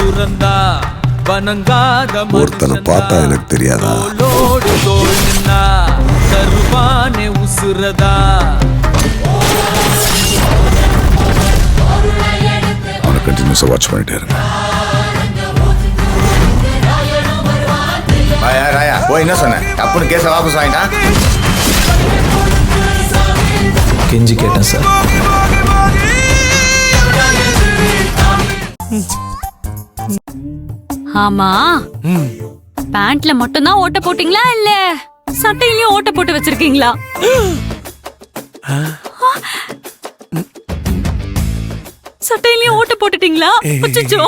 துறந்தா வணங்காத ஒருத்தனை பார்த்தா எனக்கு தெரியாதா? தோளோடு தோள் நின்னா தருவானே உசுரதா. அவனை கண்டினியூஸா வாட்ச் பண்ணிட்டே இருங்க. ராயா போய் என்ன சொன்னேன்? தப்புன்னு கேஸை வாபஸ் வாங்கிட்டான். கெஞ்சி கேட்டேன் சார். ஆமா, பேண்ட்ல மட்டும்தான் ஓட்ட போட்டீங்களா இல்ல சட்டையிலயும் ஓட்ட போட்டு வச்சிருக்கீங்களா? சட்டையிலயும் ஓட்ட போட்டுட்டீங்களா? அச்சச்சோ.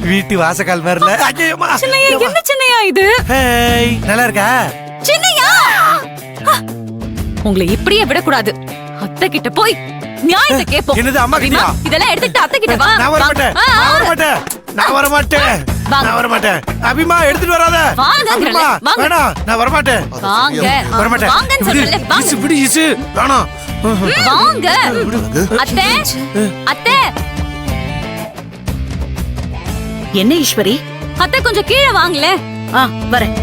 வீட்டு வாசக்கால் மாதிரில. சின்னையா, என்ன சின்னையா இது? நல்லா இருக்கா சின்னையா? உங்களை இப்படியே விடக்கூடாது. அத்தை கிட்ட போய் நியாயத்தை கேப்போம். என்னது அம்மா கிட்டயா? இதெல்லாம் எடுத்துட்டு அத்தை கிட்ட வா. நான் வர மாட்டேன். நான் வர மாட்டேன். அபிமா எடுத்துட்டு வராத. வாங்க. வேணாம், நான் வர மாட்டேன். வாங்க. வர மாட்டேன். வாங்கன்னு சொல்லல. வாங்க. விடு இசு. வேணாம். வாங்க. அத்தை. அத்தை. என்ன ஈஸ்வரி? அத்தை கொஞ்சம் கீழே வாங்கல. வரேன்.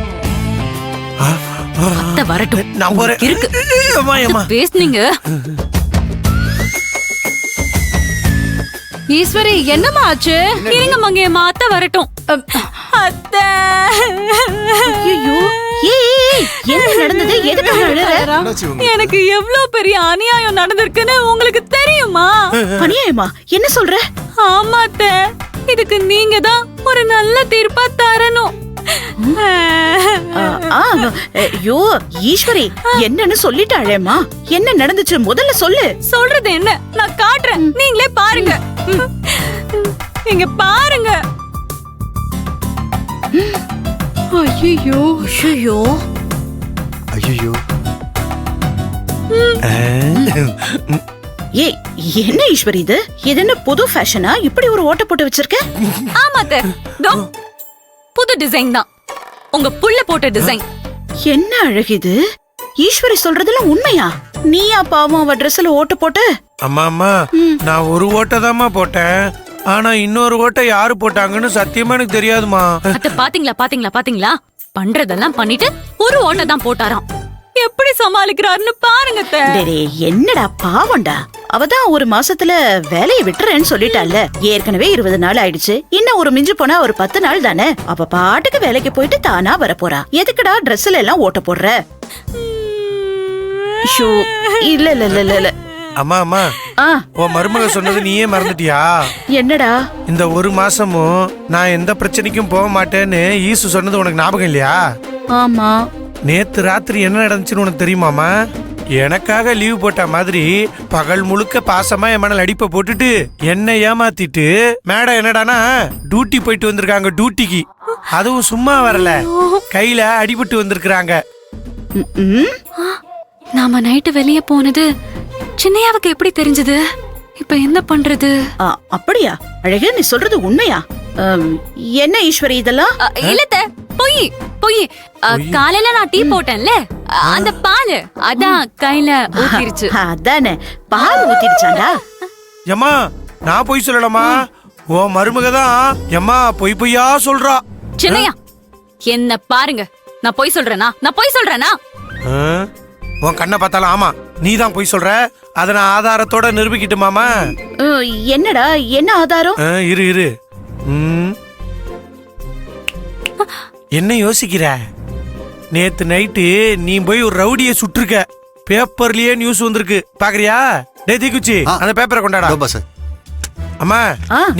அத்தை வரட்டும். நான் போறேன். இருக்கு. அம்மா பேசுனீங்க. ஈஸ்வரி, என்னம்மா ஆச்சு? இருங்க மங்கையம்மா, அத்தை வரட்டும். அத்தை. ஐயோ, என்ன நடந்தது? எதுக்காக அழுற? எனக்கு எவ்வளவு பெரிய அநியாயம் நடந்திருக்குன்னு உங்களுக்கு தெரியுமா? அநியாயமா? என்ன சொல்ற? ஆமா அத்தை, இதுக்கு நீங்க தான் ஒரு நல்ல தீர்ப்பா தரணும். ஐயோ ஈஸ்வரி, என்னன்னு சொல்லிட்டாளேம்மா. என்ன நடந்துச்சு முதல்ல சொல்லு. சொல்றது என்ன, நான் காட்டுறேன், நீங்களே பாருங்க. நீங்க பாருங்க. ஐயோ ஐயோ ஐயோ. ஏய், என்ன ஈஸ்வரி இது? இது என்ன புது ஃபேஷனா? இப்படி ஒரு ஓட்ட போட்டு வச்சிருக்க? ஆமா அத்தை, தோ புது டிசைன் தான். உங்க புள்ள போட்ட டிசைன். என்ன அழகு இது! ஈஸ்வரி சொல்றதெல்லாம் உண்மையா? நீயா பாவம் அவ ட்ரெஸ்ல ஓட்டு போட்ட? அம்மா, நான் ஒரு ஓட்டதாம்மா போட்டேன். ஆனா இன்னொரு ஓட்டை யாரு போட்டாங்கன்னு சத்தியமா எனக்கு தெரியாதுமா. அத்தை பாத்தீங்களா? பண்றதெல்லாம் பண்ணிட்டு ஒரு ஓட்ட தான் போட்டாராம். எப்படி சமாளிக்கிறாருன்னு பாருங்க அத்தை. என்னடா பாவம்டா. அவதான் ஒரு மாசத்துல வேலையை விட்டுறேன்னு சொல்லிட்டால. ஏற்கனவே 20 நாள் ஆயிடுச்சு. இன்னும் ஒரு மிஞ்சு போனா ஒரு 10 நாள் தானே. அவ பாட்டுக்கு வேலைக்கு போயிட்டு தானா வர போறா. எதுக்குடா ட்ரெஸ்ல எல்லாம் ஓட்ட போடுற? இல்ல. அம்மா, உன் மருமக சொன்னது நீயே மறந்துட்டியா? என்னடா? இந்த ஒரு மாசமும் நான் எந்த பிரச்சனைக்கும் போக மாட்டேன்னு ஈசு சொன்னது உனக்கு ஞாபகம் இல்லையா? ஆமா. நேத்து ராத்திரி என்ன நடந்துச்சுன்னு உனக்கு தெரியுமாமா? எனக்காக லீவ் போட்ட மாதிரி பகல் முழுக்க பாசமா என் மணல் அடிப்ப போட்டுட்டு என்ன ஏமாத்திட்டு மேடம் என்னடானா டியூட்டி போயிட்டு வந்திருக்காங்க. டியூட்டிக்கு அதுவும் சும்மா வரல, கையில அடிபட்டு வந்திருக்காங்க. நாம நைட்டு வெளியே போனது சின்னையாவுக்கு எப்படி தெரிஞ்சது? இப்ப என்ன பண்றது? அப்படியா அழகு, நீ சொல்றது உண்மையா? என்ன ஈஸ்வரி இதெல்லாம்? இல்லத்த, பொய். காலையில நான் டீ போட்டேன்ல, அந்த பால் அதான் கையில ஊத்திருச்சு. அதானே, பால் ஊத்திருச்சாண்டா. எம்மா, நான் பொய் சொல்லலாமா? ஓ மருமக தான் எம்மா பொய்யா சொல்றா. சின்னையா, என்ன பாருங்க, நான் பொய் சொல்றேனா? உன் கண்ணை பார்த்தாலும் ஆமா நீ தான் பொய் சொல்ற. அத நான் ஆதாரத்தோட நிரூபிக்கிட்டுமாமா? என்னடா, என்ன ஆதாரம்? இரு. என்ன யோசிக்கிற? நேத்து நைட்டு நீ போய் ஒரு ரவுடியை சுட்டிருக்க. பேப்பர்லயே நியூஸ் வந்திருக்கு, பாக்குறியா? டேய் தீக்குச்சி, அந்த பேப்பரை கொண்டாடா. அம்மா,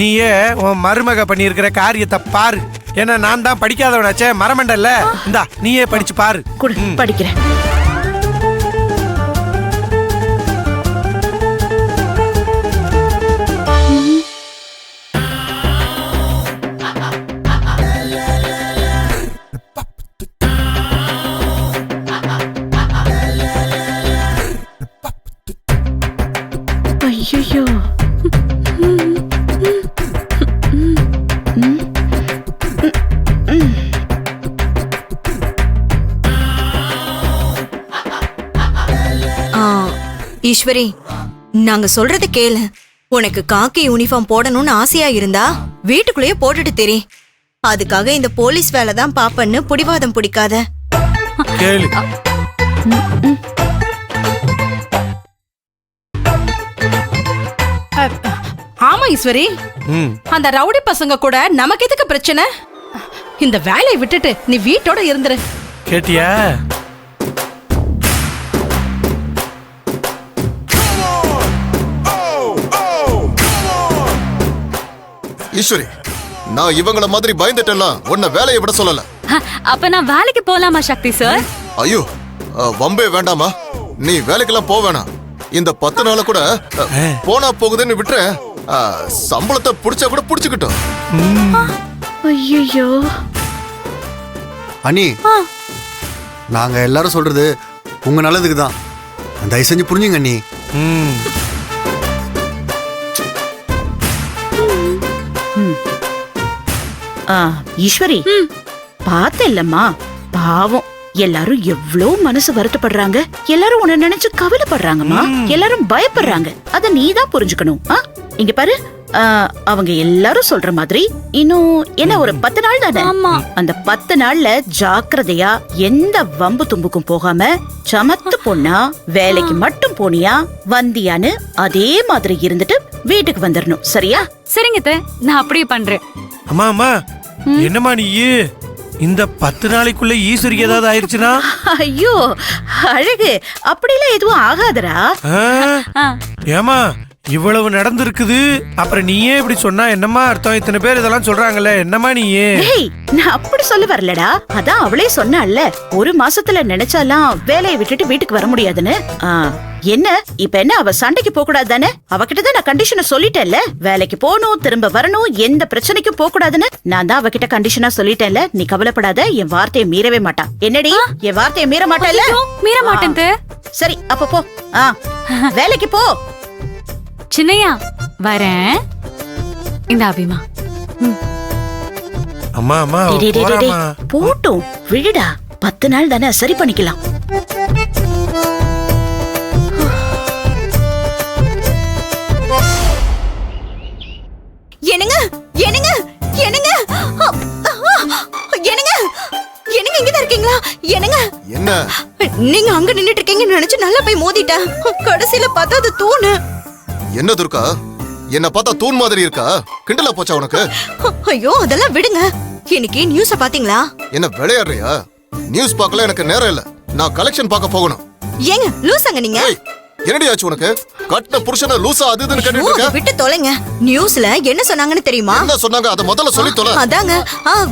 நீயே உன் மருமக பண்ணி இருக்கிற காரியத்தை பாரு. ஏன்னா நான் தான் படிக்காதவனாச்சே, மரமண்டல்ல. இந்தா நீயே படிச்சு பாரு. படிக்கிறேன். ஐயோ, ஈஸ்வரி, நாங்க சொல்றத கேளு. உனக்கு காக்கி யூனிஃபார்ம் போடணும்னு ஆசையா இருந்தா வீட்டுக்குள்ளேயே போட்டுட்டு தெரி. அதுக்காக இந்த போலீஸ் வேலை தான் பாப்பன்னு புடிவாதம் பிடிக்காத. கேளு. ஆமா ஈஸ்வரி, ம். அந்த ரவுடி பசங்க கூட நமக்கு எதுக்கு பிரச்சனை? இந்த வேலையை விட்டுட்டு நீ வீட்டோட இருந்துரு. கேட்டியா? ஈஸ்வரி, நான் இவங்கள மாதிரி பயந்துட்டேன்னா உன்னை வேலையை விட சொல்லல. அப்ப நான் வேலைக்கு போலாமா சக்தி சார்? ஐயோ, வம்பே வேண்டாமா? நீ வேலைக்கெல்லாம் போக வேணாம். இந்த 10 நாள கூட போனா போகுதுன்னு விட்டுற. சம்பளத்தை புடிச்சா கூட புடிச்சுக்கிட்டோம். ஐயோ, அண்ணி, நாங்க எல்லாரும் சொல்றது உங்க நல்லதுக்கு தான். தயவு செஞ்சு புரிஞ்சுங்க அண்ணி. ம். ஈஸ்வரி, பார்த்தேல்லம்மா, பாவம் எல்லாரும் எவ்வளவு மனசு வருத்தப்படுறாங்க. எல்லாரும் உன்னை நினைச்சு கவலைப்படுறாங்கம்மா. எல்லாரும் பயப்படுறாங்க. அத நீதான் புரிஞ்சுக்கணும். இங்க பாரு, அவங்க எல்லாரும் சொல்ற மாதிரி இன்னும் என்ன ஒரு 10 நாள் தானே. அந்த 10 நாள்ல ஜாக்கிரதையா எந்த வம்பு தும்புக்கும் போகாம சமத்து பொண்ணா வேலைக்கு மட்டும் போனியா வந்தியான்னு அதே மாதிரி இருந்துட்டு வீட்டுக்கு வந்துடணும். சரியா? சரிங்க அத்தை, நான் அப்படியே பண்றேன். அம்மா அம்மா, என்னம்மா நீ இந்த 10 நாளைக்குள்ள ஈஸ்வரிக்கு ஏதாவது ஆயிருச்சுன்னா? ஐயோ அழகு, அப்படிலாம் எதுவும் ஆகாதரா. ஏமா இவ்வளவு நடந்திருக்குது, அப்புறம் நீயே இப்படி சொன்னா என்னம்மா அர்த்தம்? இத்தனை பேர் இதெல்லாம் சொல்றாங்கல்ல, என்னம்மா நீயே? நான் அப்படி சொல்ல வரலடா. அதான் அவளே சொன்னால, ஒரு மாசத்துல நினைச்சாலாம் வேலையை விட்டுட்டு வீட்டுக்கு வர முடியாதுன்னு. என்ன இப்ப என்ன, அவ சண்டைக்கு போக கூடாது தானே? அவகிட்ட தான் நான் கண்டிஷனை சொல்லிட்டேன்ல. வேலைக்கு போகணும், திரும்ப வரணும், எந்த பிரச்சனைக்கும் போக கூடாதுன்னு நான் தான் அவகிட்ட கண்டிஷனா சொல்லிட்டேன்ல. நீ கவலைப்படாத, என் வார்த்தையை மீறவே மாட்டா. என்னடி, என் வார்த்தையை மீற மாட்டேல்ல? மீற மாட்டேன். சரி, அப்ப போ. வேலைக்கு போ. சின்னையா வரேன். இந்த அபிமா. அம்மா அம்மா போட்டும் விடுடா, 10 நாள் தானே, சரி பண்ணிக்கலாம். என்னங்க என்னங்க என்னங்க என்னங்க என்னங்க, இங்கதான் இருக்கீங்களா? என்னங்க என்ன நீங்க அங்க நின்னுட்டு இருக்கீங்கன்னு நினைச்சு நல்லா போய் மோதிட்டேன். கடைசியில பார்த்தா அது தூணு. என்ன துர்கா, என்ன பார்த்தா தூண் மாதிரி இருக்கா? கிண்டலா போச்சா உனக்கு? ஐயோ அதெல்லாம் விடுங்க. இன்னைக்கு நியூஸ பாத்தீங்களா? என்ன விளையாடுறியா? நியூஸ் பார்க்கல, எனக்கு நேரம் இல்ல. நான் கலெக்ஷன் பார்க்க போகணும். ஏங்க லூசாங்க நீங்க? என்னடி ஆச்சு உனக்கு? கட்ட புருஷன லூசா அது இதுன்னு கேட்டுட்டு இருக்க. விட்டு தொலைங்க. நியூஸ்ல என்ன சொன்னாங்கன்னு தெரியுமா? என்ன சொன்னாங்க அத முதல்ல சொல்லி தொலை. அதாங்க.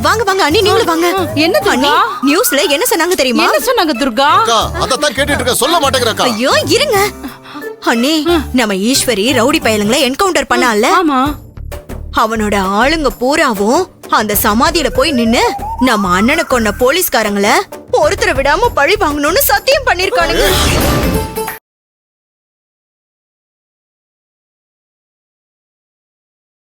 வாங்க வாங்க அண்ணி, நீங்களும் வாங்க. என்ன அண்ணி, நியூஸ்ல என்ன சொன்னாங்க தெரியுமா? என்ன சொன்னாங்க துர்கா? அத தான் கேட்டுட்டு இருக்க, சொல்ல மாட்டேங்கறக்கா. ஐயோ இருங்க அண்ணி, நம்ம ஈஸ்வரி ரவுடி பயலுங்களை என்கவுண்டர் பண்ணால, அவனோட ஆளுங்க பூராவும் அந்த சமாதியில போய் நின்னு நம்ம அண்ணனை கொன்ன போலீஸ்காரங்கள ஒருத்தரை விடாம பழி வாங்கணும்னு சத்தியம் பண்ணிருக்கானுங்க.